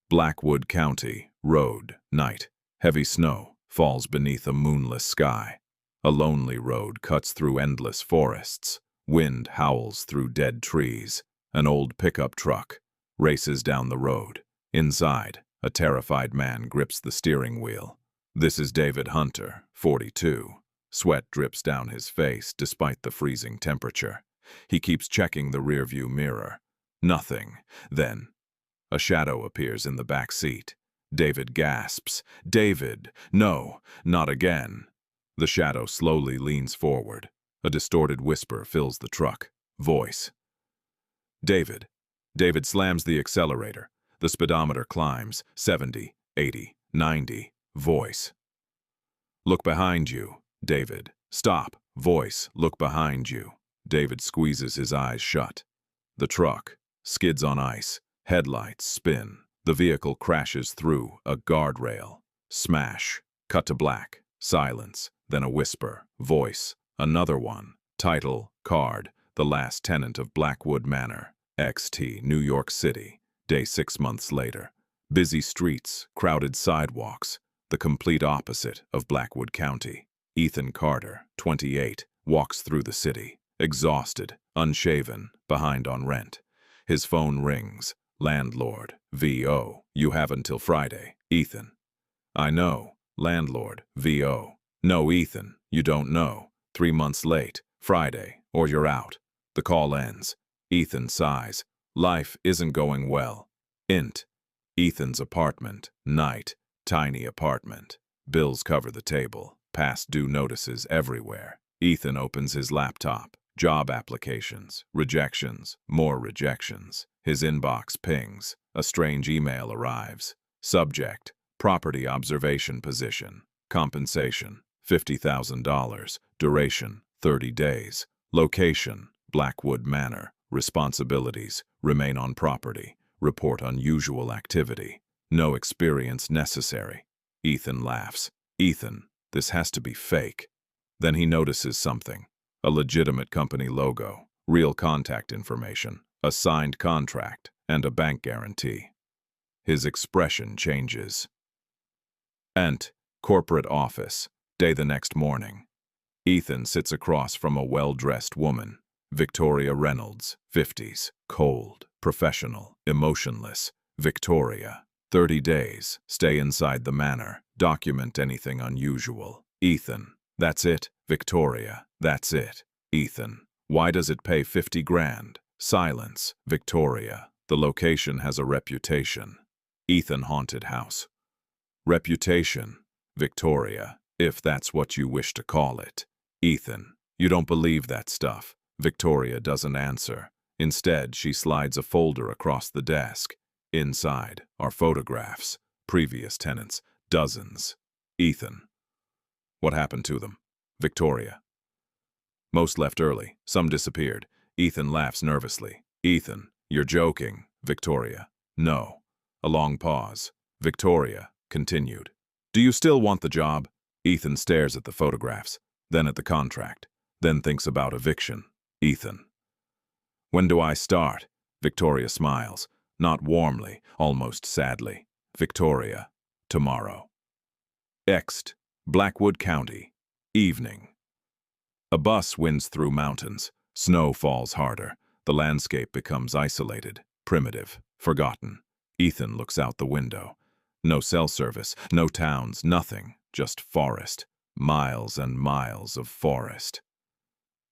Blackwood County, road, night. Heavy snow falls beneath a moonless sky. A lonely road cuts through endless forests. Wind howls through dead trees. An old pickup truck races down the road. Inside, a terrified man grips the steering wheel. This is David Hunter, 42. Sweat drips down his face despite the freezing temperature. He keeps checking the rearview mirror. Nothing. Then, a shadow appears in the back seat. David gasps. "David! No, not again!" The shadow slowly leans forward. A distorted whisper fills the truck. Voice. "David." David slams the accelerator. The speedometer climbs. 70, 80, 90. Voice. "Look behind you." David. "Stop." Voice. "Look behind you." David squeezes his eyes shut. The truck skids on ice. Headlights spin. The vehicle crashes through a guardrail. Smash. Cut to black. Silence. Then a whisper. Voice. Another one. Title. Card. The Last Tenant of Blackwood Manor. XT, New York City. Day 6 months later. Busy streets, crowded sidewalks. The complete opposite of Blackwood County. Ethan Carter, 28, walks through the city. Exhausted, unshaven, behind on rent. His phone rings. Landlord. VO. "You have until Friday." Ethan. "I know." Landlord. VO. "No, Ethan, you don't know. 3 months late. Friday, or you're out." The call ends. Ethan sighs. Life isn't going well. Int. Ethan's apartment. Night. Tiny apartment. Bills cover the table. Past due notices everywhere. Ethan opens his laptop. Job applications. Rejections. More rejections. His inbox pings. A strange email arrives. Subject. Property observation position. Compensation. $50,000. Duration. 30 days. Location. Blackwood Manor. Responsibilities. Remain on property. Report unusual activity. No experience necessary. Ethan laughs. Ethan, this has to be fake. Then he notices something. A legitimate company logo, real contact information, a signed contract, and a bank guarantee. His expression changes. Ent. Corporate office. Day the next morning. Ethan sits across from a well-dressed woman. Victoria Reynolds, 50s, cold, professional, emotionless. Victoria. 30 days. Stay inside the manor. Document anything unusual. Ethan. That's it. Victoria. That's it. Ethan. Why does it pay 50 grand? Silence. Victoria. The location has a reputation. Ethan. Haunted house. Reputation. Victoria. If that's what you wish to call it. Ethan. You don't believe that stuff. Victoria doesn't answer. Instead, she slides a folder across the desk. Inside are photographs. Previous tenants. Dozens. Ethan. What happened to them? Victoria. Most left early. Some disappeared. Ethan laughs nervously. Ethan. You're joking. Victoria. No. A long pause. Victoria. Continued. Do you still want the job? Ethan stares at the photographs, then at the contract, then thinks about eviction. Ethan. When do I start? Victoria smiles, not warmly, almost sadly. Victoria. Tomorrow. Ext. Blackwood County. Evening. A bus winds through mountains. Snow falls harder. The landscape becomes isolated, primitive, forgotten. Ethan looks out the window. No cell service, no towns, nothing, just forest. Miles and miles of forest.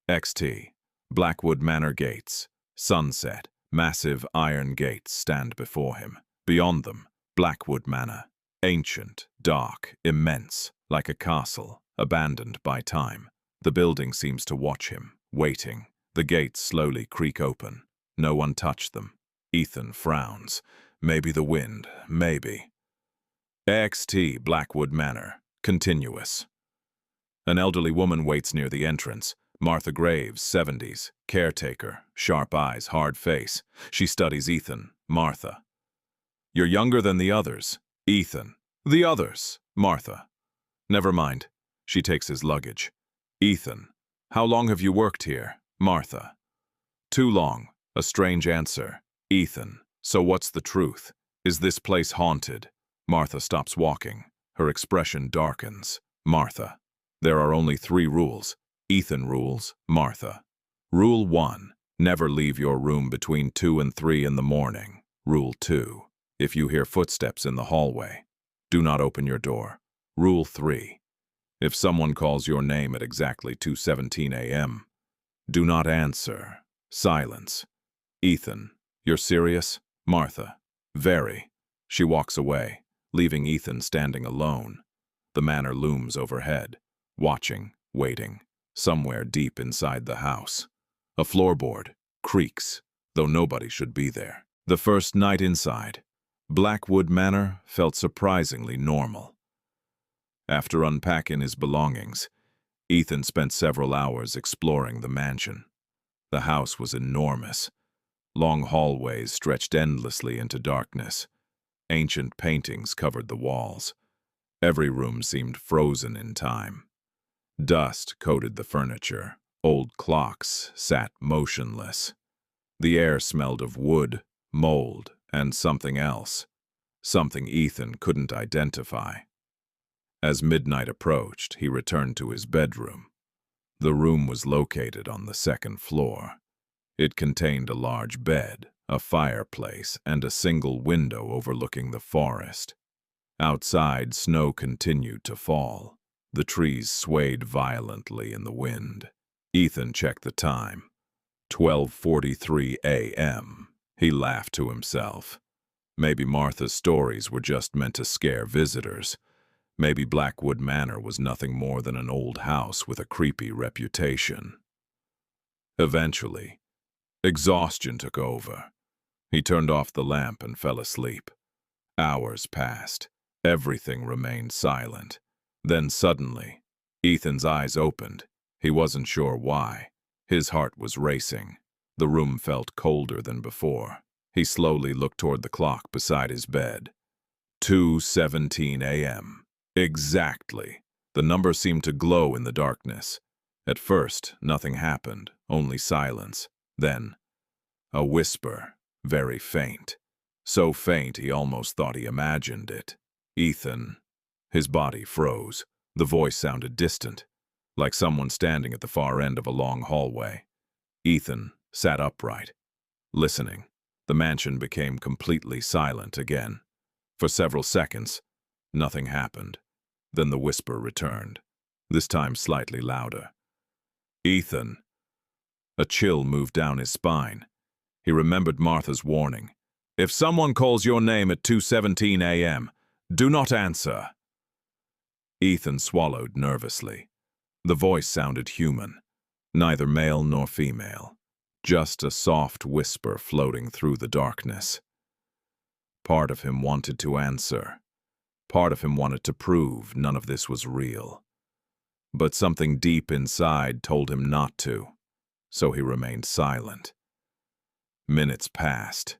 XT. Blackwood Manor gates. Sunset. Massive iron gates stand before him. Beyond them, Blackwood Manor. Ancient, dark, immense, like a castle, abandoned by time. The building seems to watch him, waiting. The gates slowly creak open. No one touched them. Ethan frowns. Maybe the wind, maybe. XT. Blackwood Manor. Continuous. An elderly woman waits near the entrance. Martha Graves, 70s, caretaker, sharp eyes, hard face. She studies Ethan. Martha. You're younger than the others. Ethan. The others. Martha. Never mind. She takes his luggage. Ethan. How long have you worked here? Martha. Too long. A strange answer. Ethan. So what's the truth? Is this place haunted? Martha stops walking. Her expression darkens. Martha. There are only 3 rules. Ethan rules, Martha. Rule 1. Never leave your room between 2 and 3 in the morning. Rule 2. If you hear footsteps in the hallway, do not open your door. Rule 3. If someone calls your name at exactly 2:17 a.m., do not answer. Silence. Ethan, you're serious? Martha. Very. She walks away, leaving Ethan standing alone. The manor looms overhead, watching, waiting, somewhere deep inside the house. A floorboard creaks, though nobody should be there. The first night inside, Blackwood Manor felt surprisingly normal. After unpacking his belongings, Ethan spent several hours exploring the mansion. The house was enormous. Long hallways stretched endlessly into darkness. Ancient paintings covered the walls. Every room seemed frozen in time. Dust coated the furniture. Old clocks sat motionless. The air smelled of wood, mold, and something else. Something Ethan couldn't identify. As midnight approached, he returned to his bedroom. The room was located on the 2nd floor. It contained a large bed, a fireplace, and a single window overlooking the forest. Outside, snow continued to fall. The trees swayed violently in the wind. Ethan checked the time. 12:43 a.m. He laughed to himself. Maybe Martha's stories were just meant to scare visitors. Maybe Blackwood Manor was nothing more than an old house with a creepy reputation. Eventually, exhaustion took over. He turned off the lamp and fell asleep. Hours passed. Everything remained silent. Then suddenly, Ethan's eyes opened. He wasn't sure why. His heart was racing. The room felt colder than before. He slowly looked toward the clock beside his bed. 2:17 a.m. Exactly. The number seemed to glow in the darkness. At first, nothing happened, only silence. Then, a whisper, very faint. So faint he almost thought he imagined it. Ethan. His body froze. The voice sounded distant, like someone standing at the far end of a long hallway. Ethan sat upright, listening. The mansion became completely silent again. For several seconds, nothing happened. Then the whisper returned, this time slightly louder. Ethan. A chill moved down his spine. He remembered Martha's warning. If someone calls your name at 2:17 a.m., do not answer. Ethan swallowed nervously. The voice sounded human, neither male nor female, just a soft whisper floating through the darkness. Part of him wanted to answer. Part of him wanted to prove none of this was real. But something deep inside told him not to, so he remained silent. Minutes passed.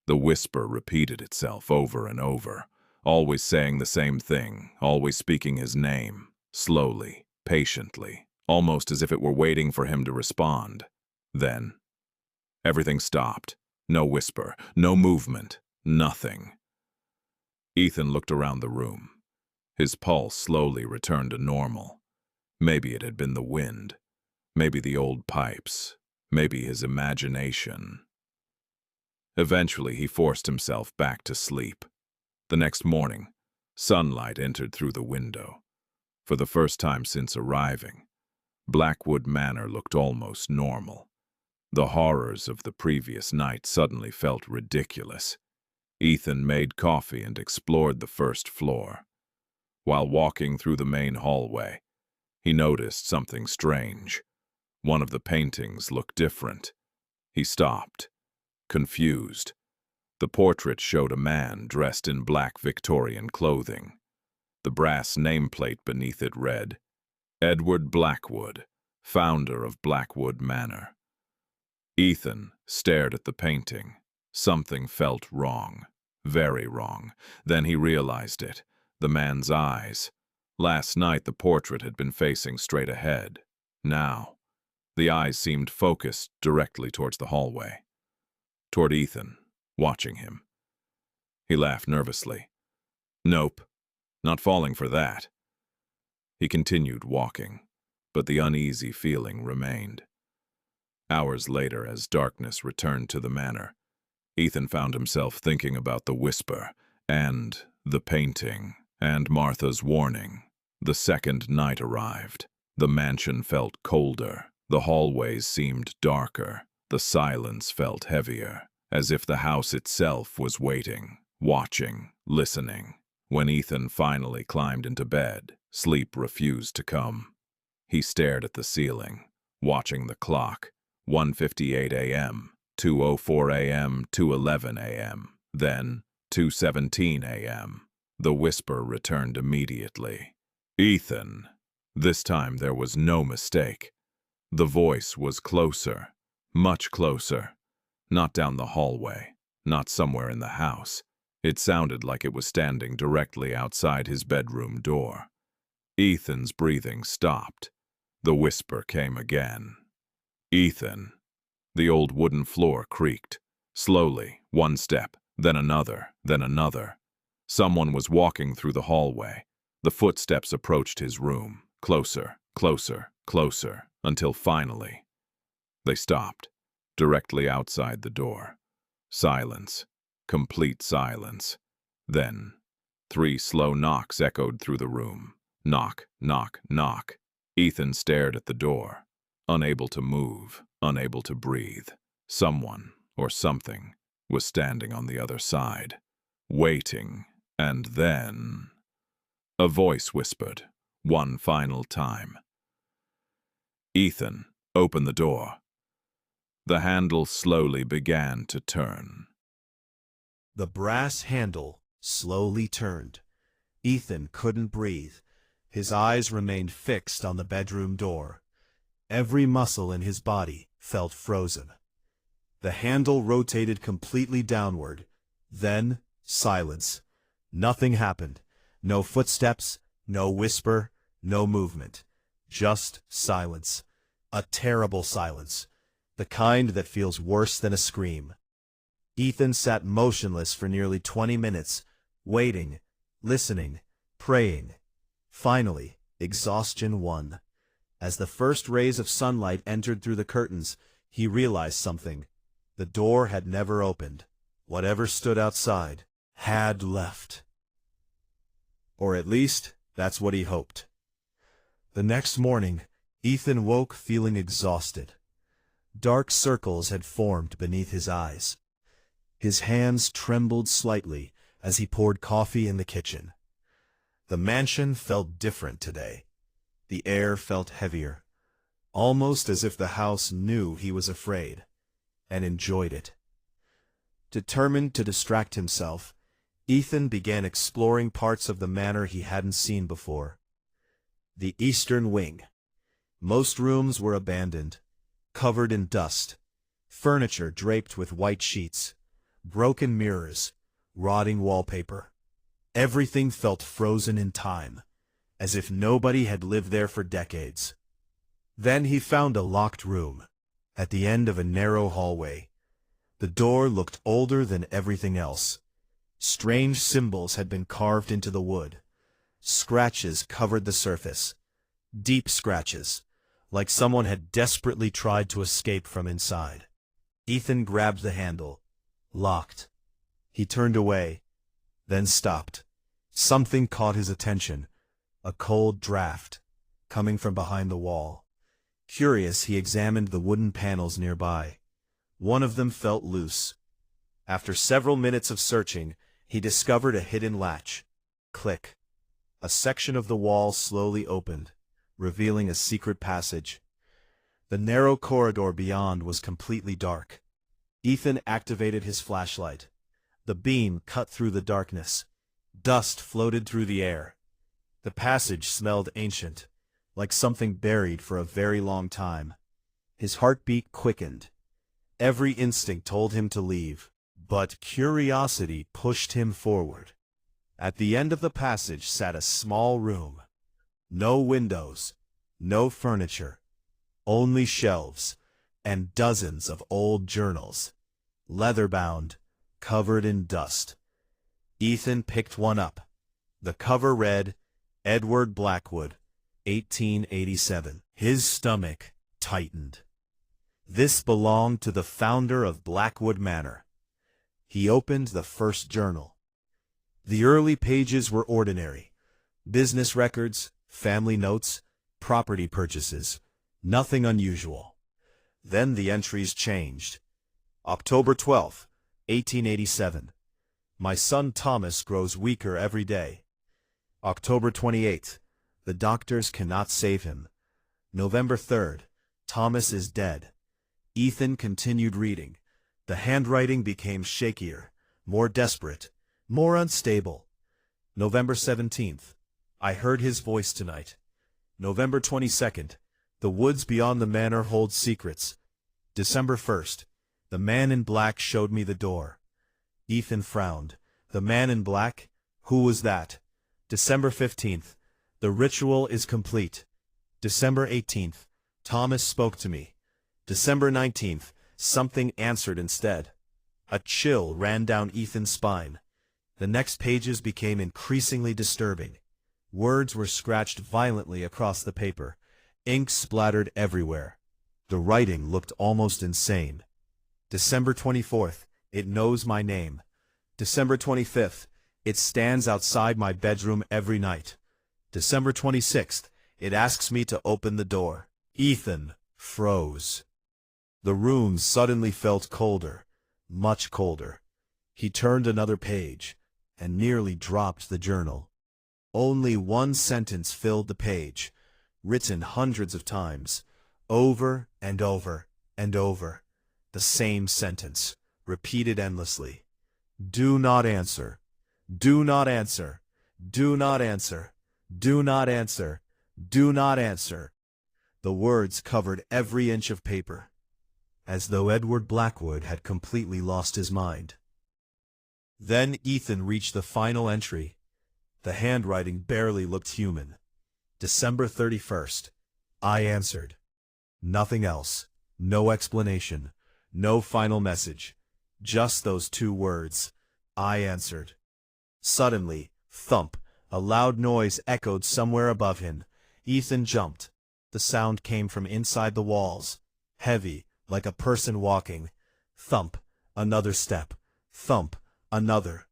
The whisper repeated itself over and over, always saying the same thing, always speaking his name, slowly, patiently, almost as if it were waiting for him to respond. Then, everything stopped. No whisper, no movement, nothing. Ethan looked around the room. His pulse slowly returned to normal. Maybe it had been the wind, maybe the old pipes, maybe his imagination. Eventually, he forced himself back to sleep. The next morning, sunlight entered through the window. For the first time since arriving, Blackwood Manor looked almost normal. The horrors of the previous night suddenly felt ridiculous. Ethan made coffee and explored the first floor. While walking through the main hallway, he noticed something strange. One of the paintings looked different. He stopped, confused. The portrait showed a man dressed in black Victorian clothing. The brass nameplate beneath it read, Edward Blackwood, founder of Blackwood Manor. Ethan stared at the painting. Something felt wrong, very wrong. Then he realized it, the man's eyes. Last night the portrait had been facing straight ahead. Now, the eyes seemed focused directly towards the hallway, toward Ethan, watching him. He laughed nervously. Nope, not falling for that. He continued walking, but the uneasy feeling remained. Hours later, as darkness returned to the manor, Ethan found himself thinking about the whisper, and the painting, and Martha's warning. The second night arrived. The mansion felt colder, the hallways seemed darker, the silence felt heavier, as if the house itself was waiting, watching, listening. When Ethan finally climbed into bed, sleep refused to come. He stared at the ceiling, watching the clock. 1:58 a.m., 2:04 a.m., 2:11 a.m., then 2:17 a.m. The whisper returned immediately. Ethan. This time there was no mistake. The voice was closer, much closer. Not down the hallway, not somewhere in the house. It sounded like it was standing directly outside his bedroom door. Ethan's breathing stopped. The whisper came again. Ethan. The old wooden floor creaked. Slowly, one step, then another, then another. Someone was walking through the hallway. The footsteps approached his room, closer, closer, closer, until finally they stopped, directly outside the door. Silence, complete silence. Then 3 slow knocks echoed through the room. Knock, knock, knock. Ethan stared at the door, unable to move, unable to breathe. Someone, or something, was standing on the other side, waiting, and then a voice whispered, one final time. Ethan, open the door. The handle slowly began to turn. The brass handle slowly turned. Ethan couldn't breathe. His eyes remained fixed on the bedroom door. Every muscle in his body felt frozen. The handle rotated completely downward. Then, silence. Nothing happened. No footsteps, no whisper, no movement. Just silence. A terrible silence. The kind that feels worse than a scream. Ethan sat motionless for nearly 20 minutes, waiting, listening, praying. Finally, exhaustion won. As the first rays of sunlight entered through the curtains, he realized something. The door had never opened. Whatever stood outside had left. Or at least, that's what he hoped. The next morning, Ethan woke feeling exhausted. Dark circles had formed beneath his eyes. His hands trembled slightly as he poured coffee in the kitchen. The mansion felt different today. The air felt heavier, almost as if the house knew he was afraid, and enjoyed it. Determined to distract himself, Ethan began exploring parts of the manor he hadn't seen before. The eastern wing. Most rooms were abandoned, covered in dust, furniture draped with white sheets, broken mirrors, rotting wallpaper. Everything felt frozen in time, as if nobody had lived there for decades. Then he found a locked room, at the end of a narrow hallway. The door looked older than everything else. Strange symbols had been carved into the wood. Scratches covered the surface. Deep scratches, like someone had desperately tried to escape from inside. Ethan grabbed the handle. Locked. He turned away, then stopped. Something caught his attention. A cold draft, coming from behind the wall. Curious, he examined the wooden panels nearby. One of them felt loose. After several minutes of searching, he discovered a hidden latch. Click. A section of the wall slowly opened, revealing a secret passage. The narrow corridor beyond was completely dark. Ethan activated his flashlight. The beam cut through the darkness. Dust floated through the air. The passage smelled ancient, like something buried for a very long time. His heartbeat quickened. Every instinct told him to leave, but curiosity pushed him forward. At the end of the passage sat a small room. No windows, no furniture, only shelves, and dozens of old journals, leather-bound, covered in dust. Ethan picked one up. The cover read, Edward Blackwood, 1887. His stomach tightened. This belonged to the founder of Blackwood Manor. He opened the first journal. The early pages were ordinary. Business records, family notes, property purchases. Nothing unusual. Then the entries changed. October 12, 1887. My son Thomas grows weaker every day. October 28th. The doctors cannot save him. November 3rd. Thomas is dead. Ethan continued reading. The handwriting became shakier, more desperate, more unstable. November 17th. I heard his voice tonight. November 22nd. The woods beyond the manor hold secrets. December 1st. The man in black showed me the door. Ethan frowned. The man in black? Who was that? December 15th. The ritual is complete. December 18th. Thomas spoke to me. December 19th. Something answered instead. A chill ran down Ethan's spine. The next pages became increasingly disturbing. Words were scratched violently across the paper. Ink splattered everywhere. The writing looked almost insane. December 24th. It knows my name. December 25th. It stands outside my bedroom every night. December 26th. It asks me to open the door. Ethan froze. The room suddenly felt colder, much colder. He turned another page, and nearly dropped the journal. Only one sentence filled the page, written hundreds of times, over and over and over. The same sentence, repeated endlessly. Do not answer. Do not answer. Do not answer. Do not answer. Do not answer. The words covered every inch of paper, as though Edward Blackwood had completely lost his mind. Then Ethan reached the final entry. The handwriting barely looked human. December 31st. I answered. Nothing else. No explanation. No final message. Just those two words. I answered. Suddenly, thump, a loud noise echoed somewhere above him. Ethan jumped. The sound came from inside the walls. Heavy, like a person walking. Thump, another step. Thump, another.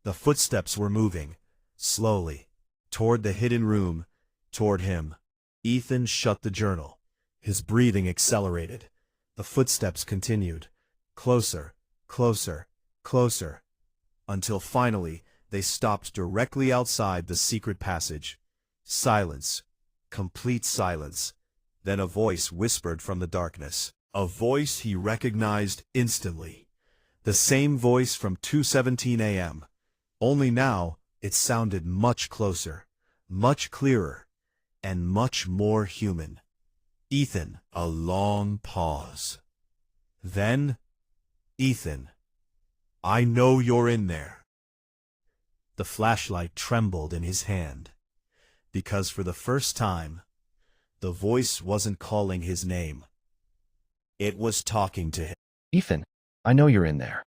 The footsteps were moving, slowly, toward the hidden room, toward him. Ethan shut the journal. His breathing accelerated. The footsteps continued. Closer, closer, closer. Until finally, they stopped directly outside the secret passage. Silence. Complete silence. Then a voice whispered from the darkness. A voice he recognized instantly. The same voice from 2:17 a.m. Only now, it sounded much closer, much clearer, and much more human. Ethan, a long pause. Then, Ethan, I know you're in there. The flashlight trembled in his hand, because for the first time, the voice wasn't calling his name. It was talking to him. Ethan, I know you're in there.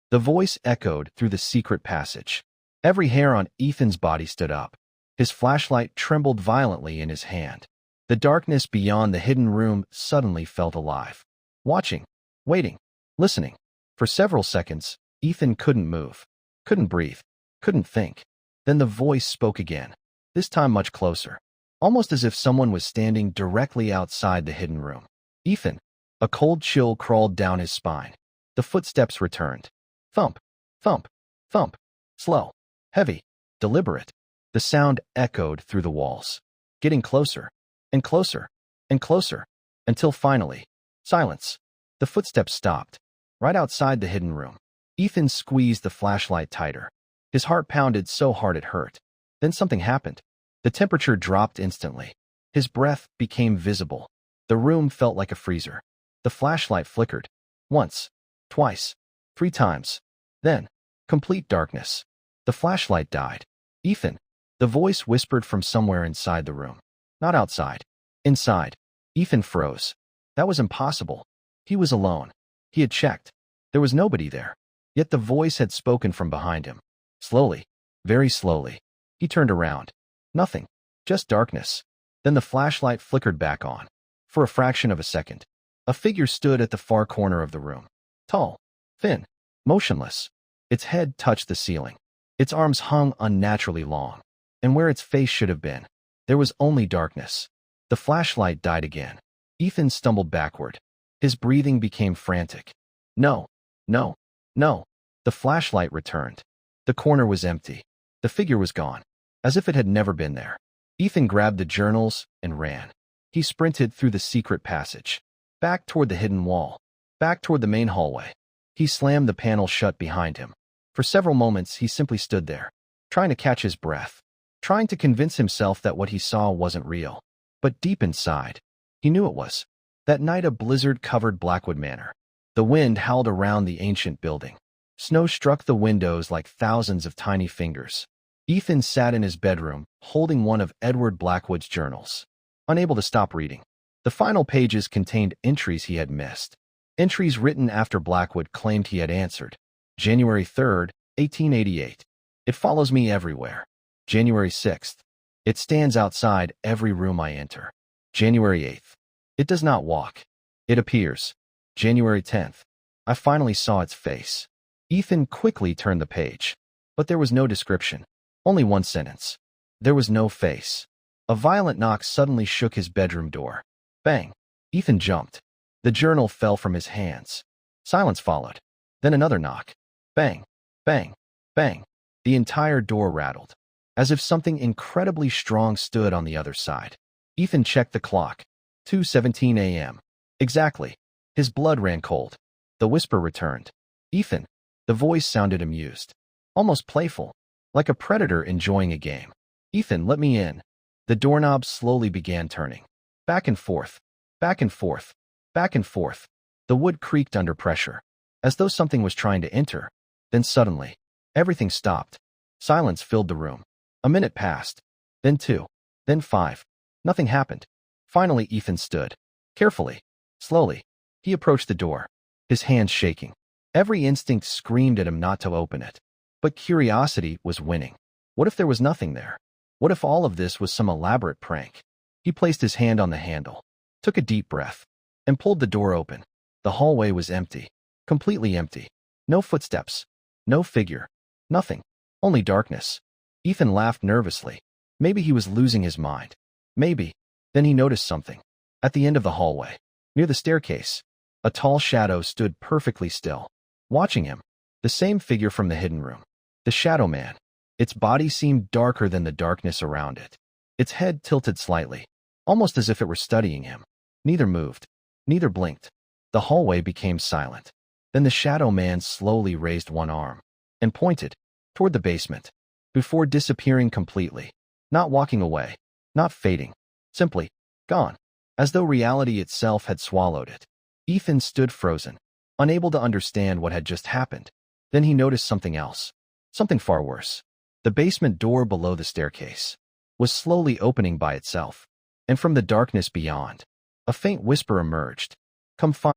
The voice echoed through the secret passage. Every hair on Ethan's body stood up. His flashlight trembled violently in his hand. The darkness beyond the hidden room suddenly felt alive. Watching, waiting, listening. For several seconds, Ethan couldn't move, couldn't breathe, couldn't think. Then the voice spoke again, this time much closer, almost as if someone was standing directly outside the hidden room. Ethan, a cold chill crawled down his spine. The footsteps returned. Thump, thump, thump. Slow, heavy, deliberate. The sound echoed through the walls, getting closer, and closer, and closer, until finally, silence. The footsteps stopped, right outside the hidden room. Ethan squeezed the flashlight tighter. His heart pounded so hard it hurt. Then something happened. The temperature dropped instantly. His breath became visible. The room felt like a freezer. The flashlight flickered. Once, twice, 3 times. Then, complete darkness. The flashlight died. Ethan, the voice whispered from somewhere inside the room. Not outside. Inside. Ethan froze. That was impossible. He was alone. He had checked. There was nobody there. Yet the voice had spoken from behind him. Slowly, Very slowly, he turned around. Nothing. Just darkness. Then the flashlight flickered back on. For a fraction of a second, a figure stood at the far corner of the room. Tall, thin, motionless. Its head touched the ceiling. Its arms hung unnaturally long. And where its face should have been, there was only darkness. The flashlight died again. Ethan stumbled backward. His breathing became frantic. No, no, no. The flashlight returned. The corner was empty. The figure was gone, as if it had never been there. Ethan grabbed the journals and ran. He sprinted through the secret passage, back toward the hidden wall, back toward the main hallway. He slammed the panel shut behind him. For several moments, he simply stood there, trying to catch his breath, trying to convince himself that what he saw wasn't real. But deep inside, he knew it was. That night, a blizzard covered Blackwood Manor. The wind howled around the ancient building. Snow struck the windows like thousands of tiny fingers. Ethan sat in his bedroom, holding one of Edward Blackwood's journals, unable to stop reading. The final pages contained entries he had missed. Entries written after Blackwood claimed he had answered. January 3rd, 1888. It follows me everywhere. January 6th. It stands outside every room I enter. January 8th. It does not walk. It appears. January 10th. I finally saw its face. Ethan quickly turned the page. But there was no description. Only one sentence. There was no face. A violent knock suddenly shook his bedroom door. Bang. Ethan jumped. The journal fell from his hands. Silence followed. Then another knock. Bang. Bang. Bang. The entire door rattled, as if something incredibly strong stood on the other side. Ethan checked the clock. 2:17 a.m. Exactly. His blood ran cold. The whisper returned. Ethan. The voice sounded amused, almost playful, like a predator enjoying a game. Ethan, let me in. The doorknob slowly began turning. Back and forth, back and forth, back and forth. The wood creaked under pressure, as though something was trying to enter. Then suddenly, everything stopped. Silence filled the room. A minute passed, then 2, then 5. Nothing happened. Finally, Ethan stood. Carefully, slowly, he approached the door, his hands shaking. Every instinct screamed at him not to open it. But curiosity was winning. What if there was nothing there? What if all of this was some elaborate prank? He placed his hand on the handle, took a deep breath, and pulled the door open. The hallway was empty, completely empty. No footsteps, no figure, nothing, only darkness. Ethan laughed nervously. Maybe he was losing his mind. Maybe. Then he noticed something. At the end of the hallway, near the staircase, a tall shadow stood perfectly still, watching him. The same figure from the hidden room. The Shadow Man. Its body seemed darker than the darkness around it. Its head tilted slightly, almost as if it were studying him. Neither moved. Neither blinked. The hallway became silent. Then the Shadow Man slowly raised one arm and pointed toward the basement, before disappearing completely. Not walking away. Not fading. Simply gone. As though reality itself had swallowed it. Ethan stood frozen, unable to understand what had just happened. Then he noticed something else. Something far worse. The basement door below the staircase was slowly opening by itself. And from the darkness beyond, a faint whisper emerged. Come find.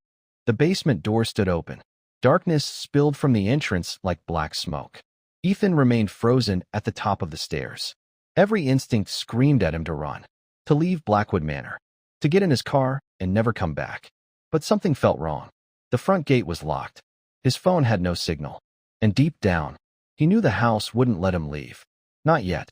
The basement door stood open. Darkness spilled from the entrance like black smoke. Ethan remained frozen at the top of the stairs. Every instinct screamed at him to run, to leave Blackwood Manor, to get in his car and never come back. But something felt wrong. The front gate was locked. His phone had no signal. And deep down, he knew the house wouldn't let him leave. Not yet.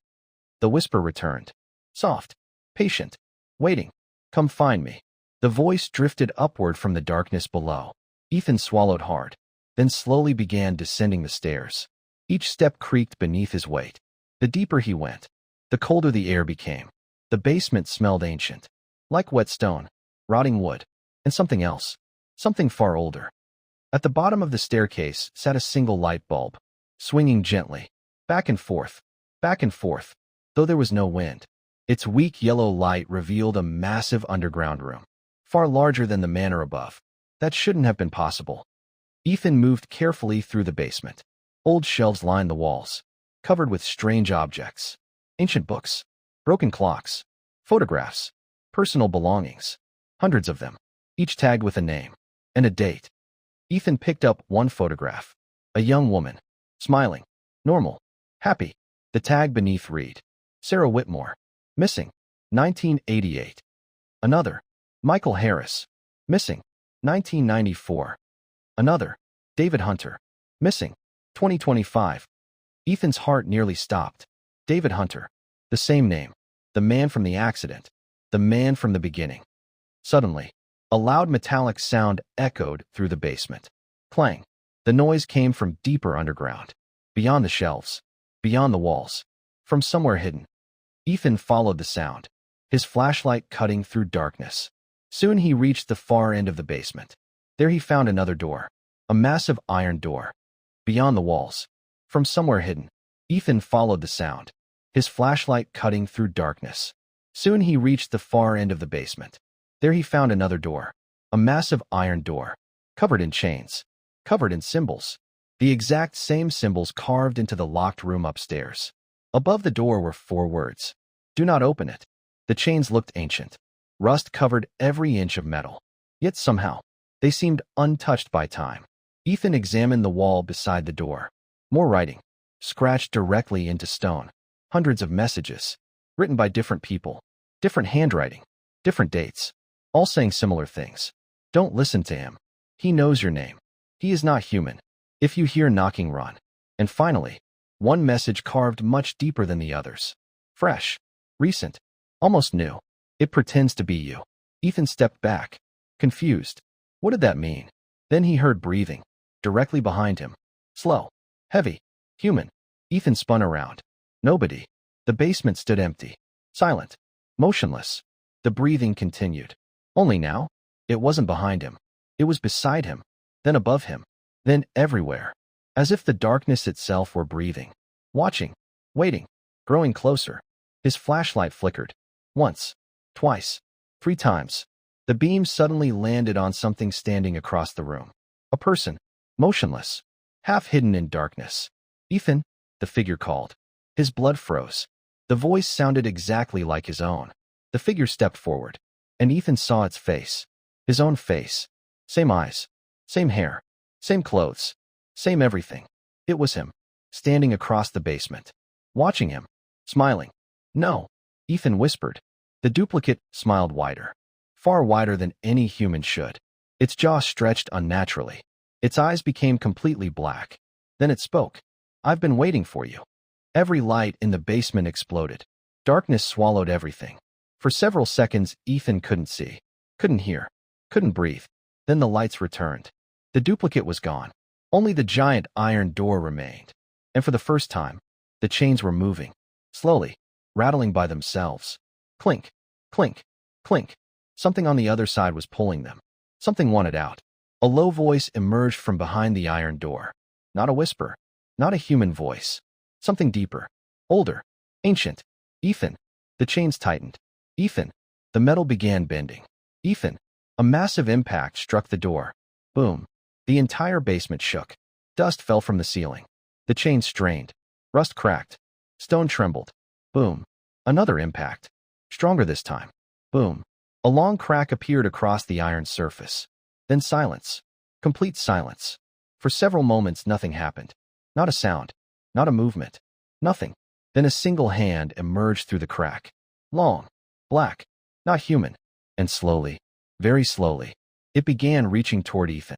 The whisper returned. Soft, patient, waiting. Come find me. The voice drifted upward from the darkness below. Ethan swallowed hard, then slowly began descending the stairs. Each step creaked beneath his weight. The deeper he went, the colder the air became. The basement smelled ancient, like wet stone, rotting wood, and something else, something far older. At the bottom of the staircase sat a single light bulb, swinging gently, back and forth, though there was no wind. Its weak yellow light revealed a massive underground room, far larger than the manor above. That shouldn't have been possible. Ethan moved carefully through the basement. Old shelves lined the walls, covered with strange objects. Ancient books, broken clocks, photographs, personal belongings. Hundreds of them, each tagged with a name and a date. Ethan picked up one photograph. A young woman, smiling, normal, happy. The tag beneath read, Sarah Whitmore, missing, 1988. Another, Michael Harris, missing, 1994. Another, David Hunter, missing, 2025. Ethan's heart nearly stopped. David Hunter, the same name, the man from the accident, the man from the beginning. Suddenly, a loud metallic sound echoed through the basement. Clang. The noise came from deeper underground, beyond the shelves, beyond the walls, from somewhere hidden. Ethan followed the sound, his flashlight cutting through darkness. Soon he reached the far end of the basement. There he found another door, a massive iron door. Beyond the walls, from somewhere hidden, Ethan followed the sound, his flashlight cutting through darkness. Soon he reached the far end of the basement. There he found another door, a massive iron door, covered in chains, covered in symbols, the exact same symbols carved into the locked room upstairs. Above the door were 4 words, "Do not open it." The chains looked ancient. Rust covered every inch of metal. Yet somehow, they seemed untouched by time. Ethan examined the wall beside the door. More writing, scratched directly into stone. Hundreds of messages, written by different people, different handwriting, different dates, all saying similar things. Don't listen to him. He knows your name. He is not human. If you hear knocking, run. And finally, one message carved much deeper than the others. Fresh, recent, almost new. It pretends to be you. Ethan stepped back, confused. What did that mean? Then he heard breathing, directly behind him. Slow, heavy, human. Ethan spun around. Nobody. The basement stood empty, silent, motionless. The breathing continued. Only now, it wasn't behind him. It was beside him, then above him, then everywhere, as if the darkness itself were breathing, watching, waiting, growing closer. His flashlight flickered. Once, twice, 3 times. The beam suddenly landed on something standing across the room. A person, motionless, half hidden in darkness. Ethan, the figure called. His blood froze. The voice sounded exactly like his own. The figure stepped forward, and Ethan saw its face. His own face. Same eyes, same hair, same clothes, same everything. It was him, standing across the basement, watching him, smiling. No, Ethan whispered. The duplicate smiled wider, far wider than any human should. Its jaw stretched unnaturally. Its eyes became completely black. Then it spoke. I've been waiting for you. Every light in the basement exploded. Darkness swallowed everything. For several seconds, Ethan couldn't see, couldn't hear, couldn't breathe. Then the lights returned. The duplicate was gone. Only the giant iron door remained. And for the first time, the chains were moving, slowly, rattling by themselves. Clink, clink, clink. Something on the other side was pulling them. Something wanted out. A low voice emerged from behind the iron door. Not a whisper, not a human voice. Something deeper, older, ancient. Ethan. The chains tightened. Ethan. The metal began bending. Ethan. A massive impact struck the door. Boom. The entire basement shook. Dust fell from the ceiling. The chains strained. Rust cracked. Stone trembled. Boom. Another impact. Stronger this time. Boom. A long crack appeared across the iron surface. Then silence. Complete silence. For several moments nothing happened. Not a sound. Not a movement. Nothing. Then a single hand emerged through the crack. Long. Black. Not human. And slowly, very slowly, it began reaching toward Ethan.